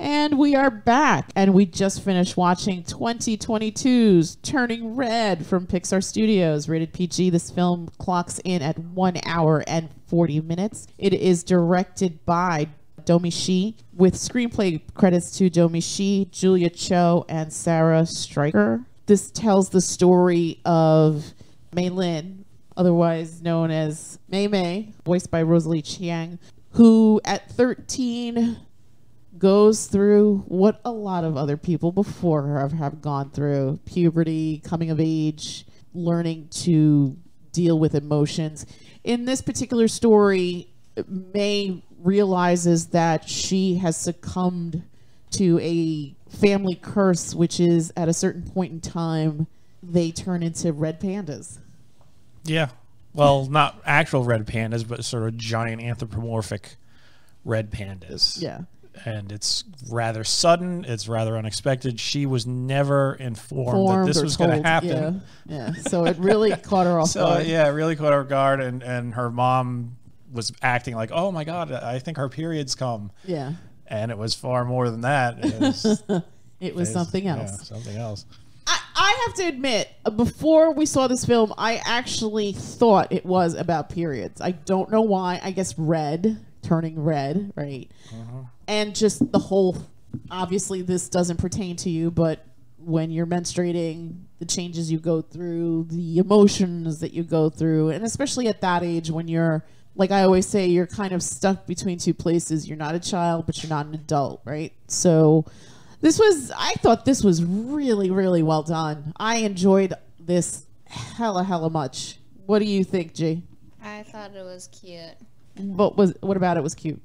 And we are back, and we just finished watching 2022's Turning Red from Pixar Studios, rated PG. This film clocks in at 1 hour and 40 minutes. It is directed by Domee Shi, with screenplay credits to Domee Shi, Julia Cho, and Sarah Stryker. This tells the story of Meilin, otherwise known as MeiMei, voiced by Rosalie Chiang, who at 13 goes through what a lot of other people before her have gone through: puberty, coming of age, learning to deal with emotions. In this particular story, Mei realizes that she has succumbed to a family curse, which is at a certain point in time, they turn into red pandas. Yeah. Well, not actual red pandas, but sort of giant anthropomorphic red pandas. Yeah. And it's rather sudden. It's rather unexpected. She was never informed that this was going to happen. Yeah. So it really caught her off guard. Yeah, it really caught her off guard. And her mom was acting like, oh, my God, I think her period's come. Yeah. And it was far more than that. It was something else. Yeah, something else. I have to admit, before we saw this film, I actually thought it was about periods. I don't know why. I guess red, turning red, right? And just the whole, obviously this doesn't pertain to you, but when you're menstruating, the changes you go through, the emotions that you go through, and especially at that age when you're, like I always say, you're kind of stuck between two places. You're not a child, but you're not an adult, right? So I thought this was really, really well done. I enjoyed this hella much. What do you think, G? I thought it was cute. What about it was cute?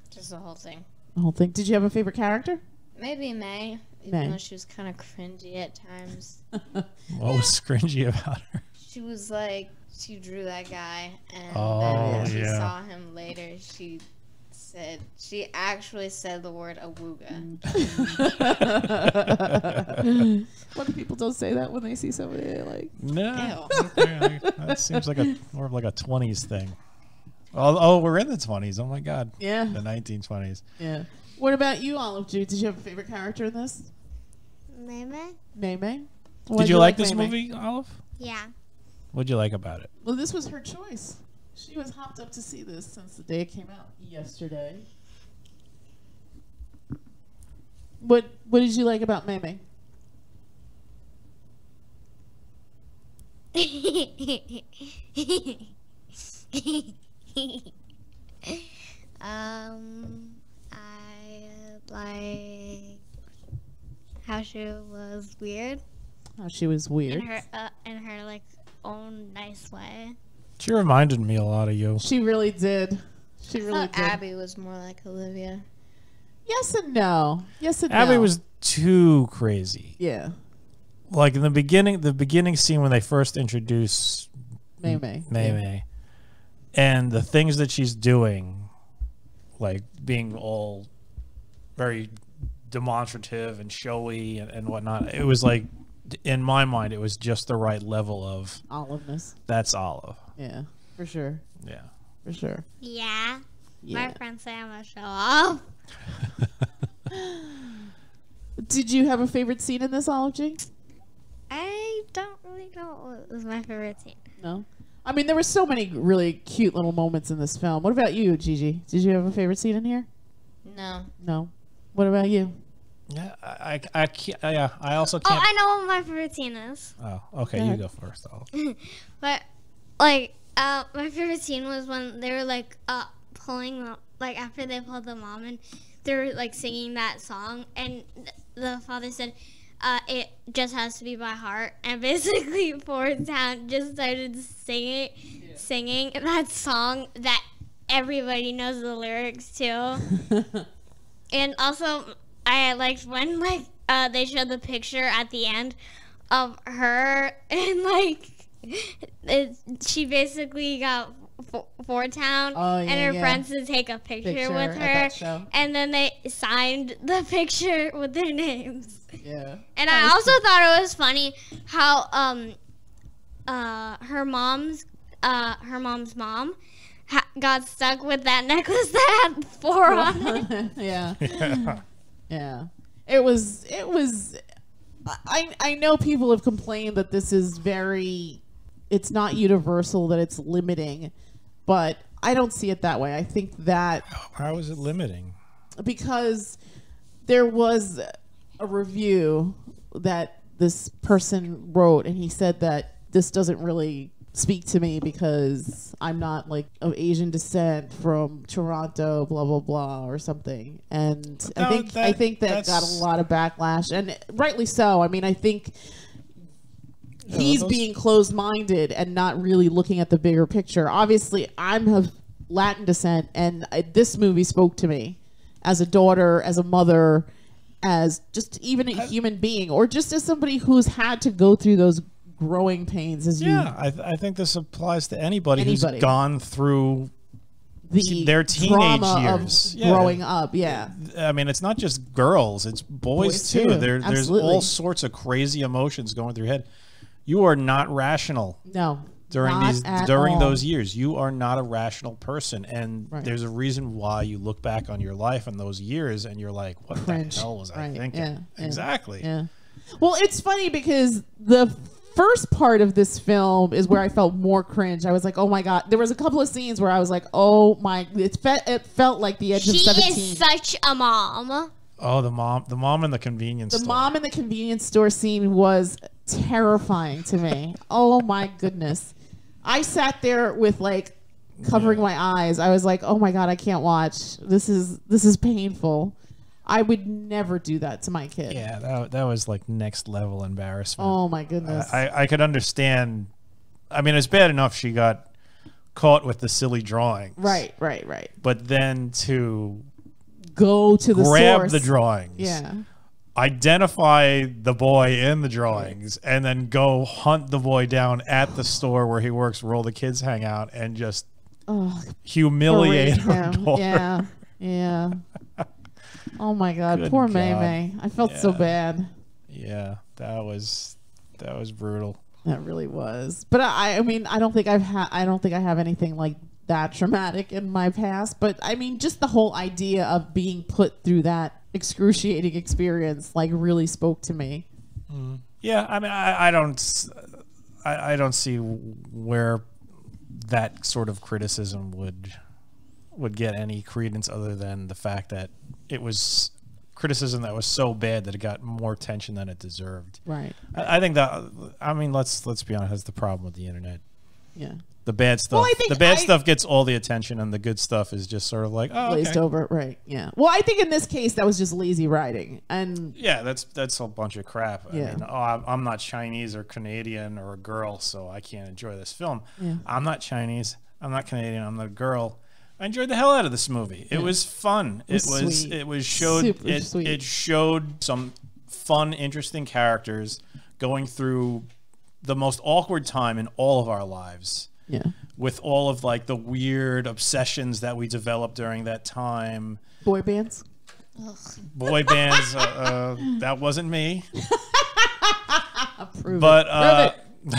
Just the whole thing. The whole thing. Did you have a favorite character? Maybe Mei, even though she was kind of cringy at times. What was cringy about her? She was like, she drew that guy, and then when she saw him later, she actually said the word awooga. What if people don't say that when they see somebody like? No, that seems like more of like a 20s thing. Oh, we're in the 20s. Oh my God. Yeah. The 1920s. Yeah. What about you, Olive? Did you have a favorite character in this? MeiMei. MeiMei. Did you like this movie, Olive? Yeah. What'd you like about it? Well, this was her choice. She was hopped up to see this since the day it came out yesterday. What did you like about MeiMei? I like how she was weird. How she was weird. In her like own nice way. She reminded me a lot of you. She really did. She really did. Abby was more like Olivia. Yes and no. Yes and no. Abby was too crazy. Yeah. Like in the beginning scene when they first introduce MeiMei. MeiMei, and the things that she's doing, like being all very demonstrative and showy and whatnot. It was like, in my mind, it was just the right level of Oliveness. That's Olive. Yeah, for sure. Yeah. For sure. Yeah. My friends say I'm a show off. Did you have a favorite scene in this, Olive G? I don't really know what was my favorite scene. No? I mean, there were so many really cute little moments in this film. What about you, Gigi? Did you have a favorite scene in here? No. No. What about you? Yeah, I can't. Yeah, I also can't. Oh, I know what my favorite scene is. Oh, okay, you go first, Olive. But like, my favorite scene was when they were like pulling, like after they pulled the mom and they were like singing that song, and the father said, "It just has to be by heart," and basically Ford Town just started singing that song that everybody knows the lyrics to. And also, I liked when like they showed the picture at the end of her, and like she basically got Ford Town and her friends to take a picture with her, and then they signed the picture with their names. Yeah. And I also thought it was funny how her mom's mom got stuck with that necklace that had 4 on it. Yeah. Yeah. It was. I know people have complained that this is it's not universal, that it's limiting, but I don't see it that way. I think that... How is it limiting? Because there was a review that this person wrote, and he said that this doesn't really speak to me because I'm not like of Asian descent from Toronto, blah blah blah, or something. And No, I think that got a lot of backlash, and rightly so. I mean, I think he's being closed-minded and not really looking at the bigger picture. Obviously, I'm of Latin descent, and this movie spoke to me as a daughter, as a mother, as just even a human being, or just as somebody who's had to go through those growing pains as I think this applies to anybody who's gone through their teenage years, growing up. I mean, it's not just girls; it's boys too. There's all sorts of crazy emotions going through your head. You are not rational. No. During those years, you are not a rational person, and there's a reason why you look back on your life in those years and you're like, "What the hell was I thinking?" Yeah. Exactly. Yeah. Well, it's funny because the first part of this film is where I felt more cringe. I was like, "Oh my god!" There was a couple of scenes where I was like, "Oh my!" It felt like the edge of 17. She is such a mom. Oh, the mom in the convenience store. The mom in the convenience store scene was terrifying to me. Oh my goodness. I sat there with like covering my eyes. I was like, "Oh my god, I can't watch. This is painful." I would never do that to my kid. Yeah, that was like next level embarrassment. Oh my goodness. I could understand. I mean, it's bad enough she got caught with the silly drawings. Right. But then to go to the grab source. the drawings. Yeah. Identify the boy in the drawings and then go hunt the boy down at the store where he works, where all the kids hang out, and just humiliate her daughter. Yeah. Oh my god, Good poor God. MeiMei. I felt so bad. Yeah, that was brutal. That really was. But I mean, I don't think I have anything like that traumatic in my past, but I mean, just the whole idea of being put through that excruciating experience like really spoke to me. Yeah, I mean, I don't see where that sort of criticism would get any credence other than the fact that it was criticism that was so bad that it got more attention than it deserved. Right. I think that, I mean, let's be honest, that's the problem with the internet. Yeah. The bad stuff. Well, the bad stuff gets all the attention, and the good stuff is just sort of like, oh, glazed over. Right. Yeah. Well, I think in this case that was just lazy writing, and yeah, that's a bunch of crap. Yeah. I mean, I'm not Chinese or Canadian or a girl, so I can't enjoy this film. Yeah. I'm not Chinese. I'm not Canadian. I'm not a girl. I enjoyed the hell out of this movie. It was fun. It showed some fun, interesting characters going through the most awkward time in all of our lives. Yeah. With all of like the weird obsessions that we developed during that time. Boy bands. Boy bands. That wasn't me. Prove but it.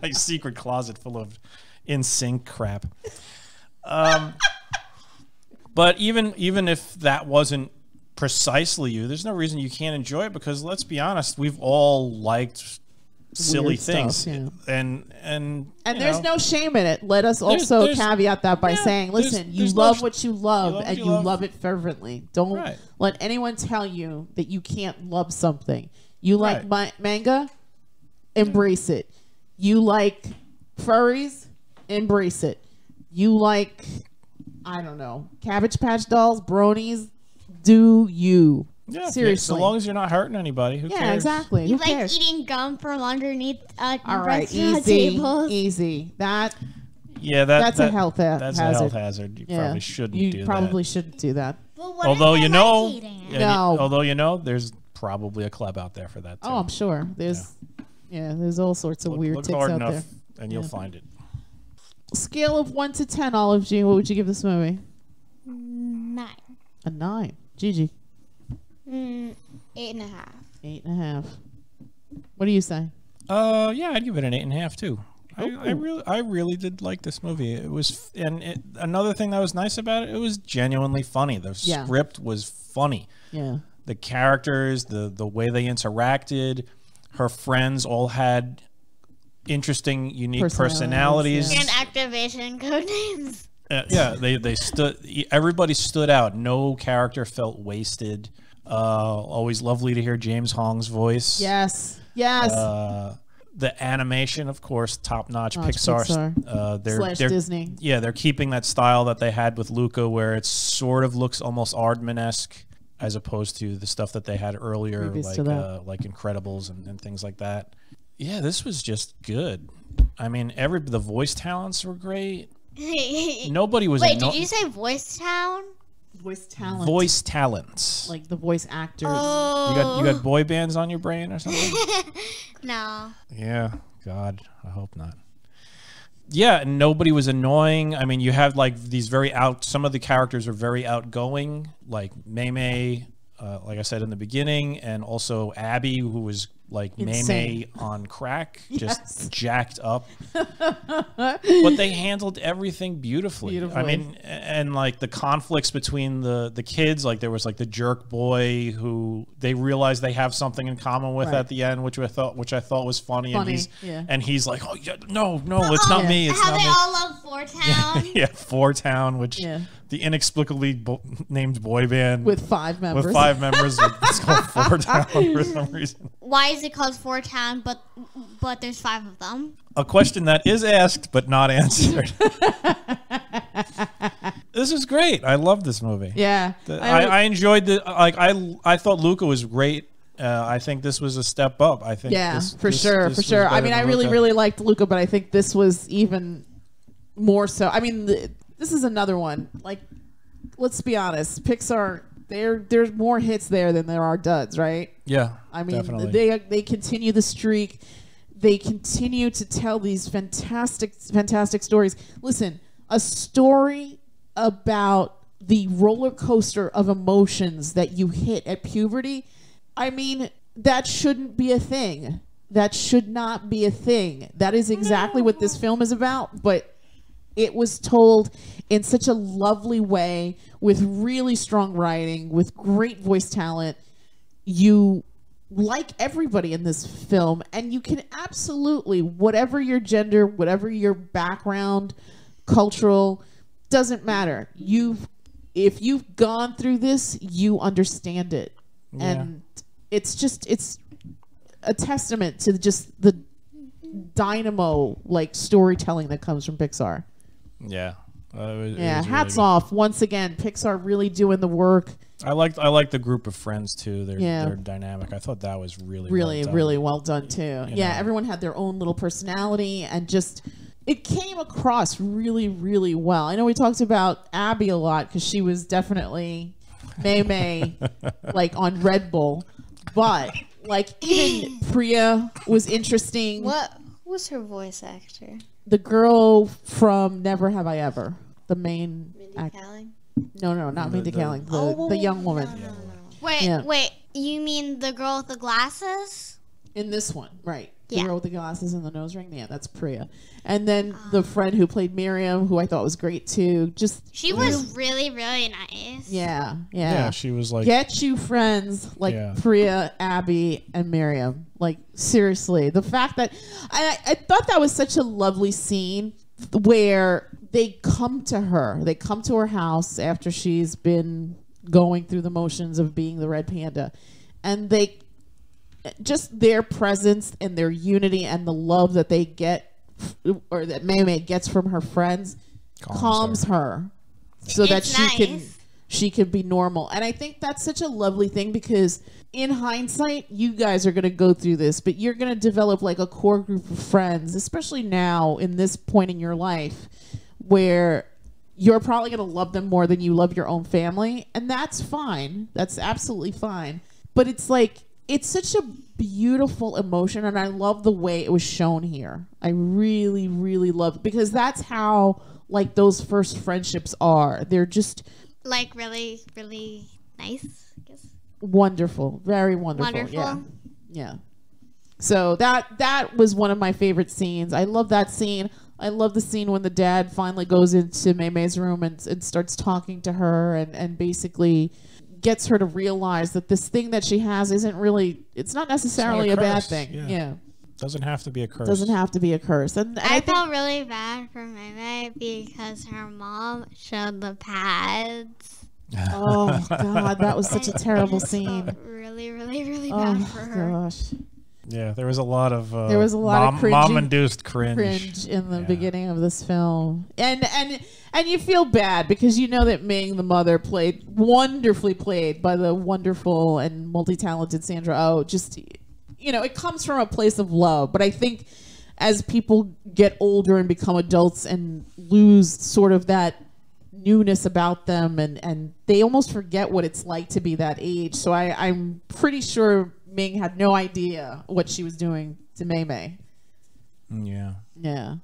my secret closet full of in-sync crap. But even if that wasn't precisely you, there's no reason you can't enjoy it, because let's be honest, we've all liked silly Weird things, stuff, and there's no shame in it. Let us also caveat that by saying, listen, you love what you love, and you love it fervently. Don't let anyone tell you that you can't love something. You like manga, embrace it. You like furries, embrace it. You like, I don't know, Cabbage Patch Dolls, bronies, do you. Yeah, seriously. So long as you're not hurting anybody, who cares? Yeah, exactly. You who like cares? eating gum from underneath all right, restaurant easy, tables. easy. That's a health hazard. That's a health hazard. You probably shouldn't do that. You probably shouldn't do that. Well, what although if you I know, like eating it? although you know, there's probably a club out there for that too. Oh, I'm sure. There's all sorts of weird look ticks hard out enough there. and you'll find it. Scale of 1 to 10, Olive G, what would you give this movie? 9. A 9. Gigi. 8.5. 8.5. What do you say? Yeah, I'd give it an 8.5 too. I really did like this movie. It was, another thing that was nice about it, it was genuinely funny. The script was funny. Yeah. The characters, the way they interacted, her friends all had interesting, unique personalities. And activation code names. They stood. Everybody stood out. No character felt wasted. Always lovely to hear James Hong's voice. Yes. The animation, of course, top notch. Pixar. They're Disney. Yeah, they're keeping that style that they had with Luca, where it sort of looks almost Aardman-esque, as opposed to the stuff that they had earlier, like Incredibles and things like that. Yeah, this was just good. I mean, the voice talents were great. Nobody was. Wait, did you say voice town? Voice talent. Voice talents. Like the voice actors. Oh. You got boy bands on your brain or something? No. Yeah. God, I hope not. Yeah, and nobody was annoying. I mean, you have like these some of the characters are very outgoing, like MeiMei, like I said in the beginning, and also Abby, who was like MeiMei on crack, just jacked up. But they handled everything beautifully. I mean, and like the conflicts between the kids, like there was like the jerk boy who they realized they have something in common with at the end, which I thought was funny. And he's like, oh yeah, no, it's not me. It's how not they me. all love Four Town. Yeah, Four Town, which the inexplicably named boy band with 5 members. It's called Four Town for some reason. Why is it called Four Town, but there's 5 of them? A question that is asked but not answered. This is great. I love this movie. Yeah, I enjoyed I thought Luca was great. I think this was a step up. I think for sure. I mean, I really liked Luca, but I think this was even more so. I mean, this is another one. Like, let's be honest, Pixar. There's more hits there than there are duds, right? Yeah, I mean, definitely. they continue the streak. They continue to tell these fantastic stories. Listen, a story about the roller coaster of emotions that you hit at puberty. I mean, that shouldn't be a thing. That should not be a thing. That is exactly what this film is about, but it was told in such a lovely way with really strong writing, with great voice talent. You like everybody in this film, and you can absolutely, whatever your gender, whatever your background, cultural, doesn't matter. If you've gone through this, you understand it. Yeah. And it's a testament to just the dynamo like storytelling that comes from Pixar. Yeah. It was hats really off once again. Pixar really doing the work. I liked the group of friends too. They're dynamic. I thought that was really well done too. Everyone had their own little personality, and just it came across really well. I know we talked about Abby a lot because she was definitely MeiMei like on Red Bull, but like even Priya was interesting. What was her voice actor? The girl from Never Have I Ever. The main Mindy Kaling? No, not Mindy Kaling. The young woman. No. Wait, you mean the girl with the glasses? In this one, right. The Yeah. girl with the glasses and the nose ring. Yeah, that's Priya. And then the friend who played Miriam, who I thought was great too. She was really nice. Yeah. She was like, get you friends like Priya, Abby, and Miriam. Like, seriously. The fact that I thought that was such a lovely scene where they come to her. They come to her house after she's been going through the motions of being the red panda. And they just their presence and their unity and the love that they get, or that MeiMei gets from her friends, calms her so that she can be normal. And I think that's such a lovely thing, because in hindsight, you guys are going to go through this, but you're going to develop like a core group of friends, especially now in this point in your life where you're probably going to love them more than you love your own family. And that's fine. That's absolutely fine. But it's like, it's such a beautiful emotion, and I love the way it was shown here. I really love it, because that's how like those first friendships are. They're just like really nice, I guess. Wonderful. Very wonderful. Yeah. So that was one of my favorite scenes. I love that scene. I love the scene when the dad finally goes into MeiMei's room and starts talking to her and basically gets her to realize that this thing that she has isn't really, it's not necessarily a bad thing. Yeah. Doesn't have to be a curse. Doesn't have to be a curse. And I felt really bad for MeiMei because her mom showed the pads. Oh God, that was such a terrible scene. Really, really, really bad for her. Gosh. Yeah, there was a lot of mom-induced cringe in the beginning of this film, and you feel bad because you know that Ming, the mother, wonderfully played by the wonderful and multi-talented Sandra Oh. Just, you know, it comes from a place of love, but I think as people get older and become adults and lose sort of that newness about them, and they almost forget what it's like to be that age. So I'm pretty sure Ming had no idea what she was doing to MeiMei. Yeah.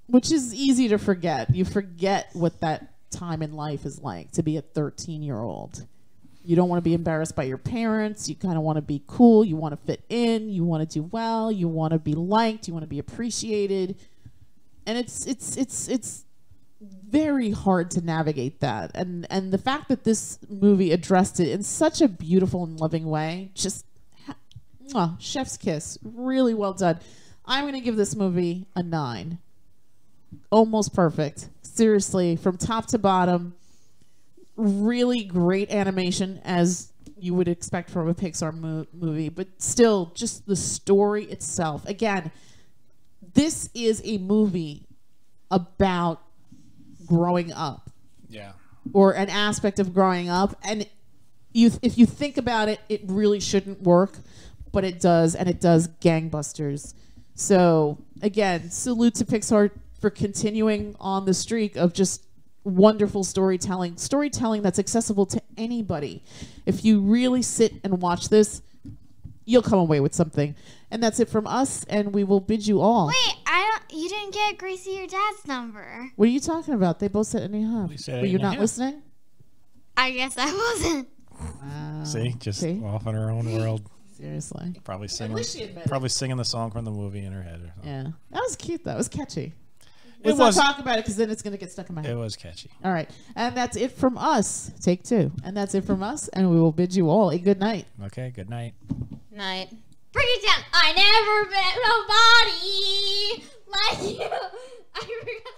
Which is easy to forget. You forget what that time in life is like to be a 13-year-old. You don't want to be embarrassed by your parents. You kind of want to be cool. You want to fit in. You want to do well. You want to be liked. You want to be appreciated. And it's very hard to navigate that. And the fact that this movie addressed it in such a beautiful and loving way, just chef's kiss. Really well done. I'm going to give this movie a 9. Almost perfect. Seriously, from top to bottom, really great animation as you would expect from a Pixar movie, but still just the story itself. Again, this is a movie about growing up. Yeah. Or an aspect of growing up. And if you think about it, it really shouldn't work. But it does, and it does gangbusters. So, again, salute to Pixar for continuing on the streak of just wonderful storytelling that's accessible to anybody. If you really sit and watch this, you'll come away with something. And that's it from us, and we will bid you all. Wait, you didn't get Gracie your dad's number. What are you talking about? They both said any half. Were you not listening? I guess I wasn't. Wow. See, just off in her own world. Seriously. Probably singing the song from the movie in her head or something. Yeah. That was cute, though. It was catchy. Let's not talk about it because then it's going to get stuck in my head. It was catchy. All right. And that's it from us. Take 2. And that's it from us. And we will bid you all a good night. Okay, good night. Night. Bring it down. I never met nobody like you. I forgot.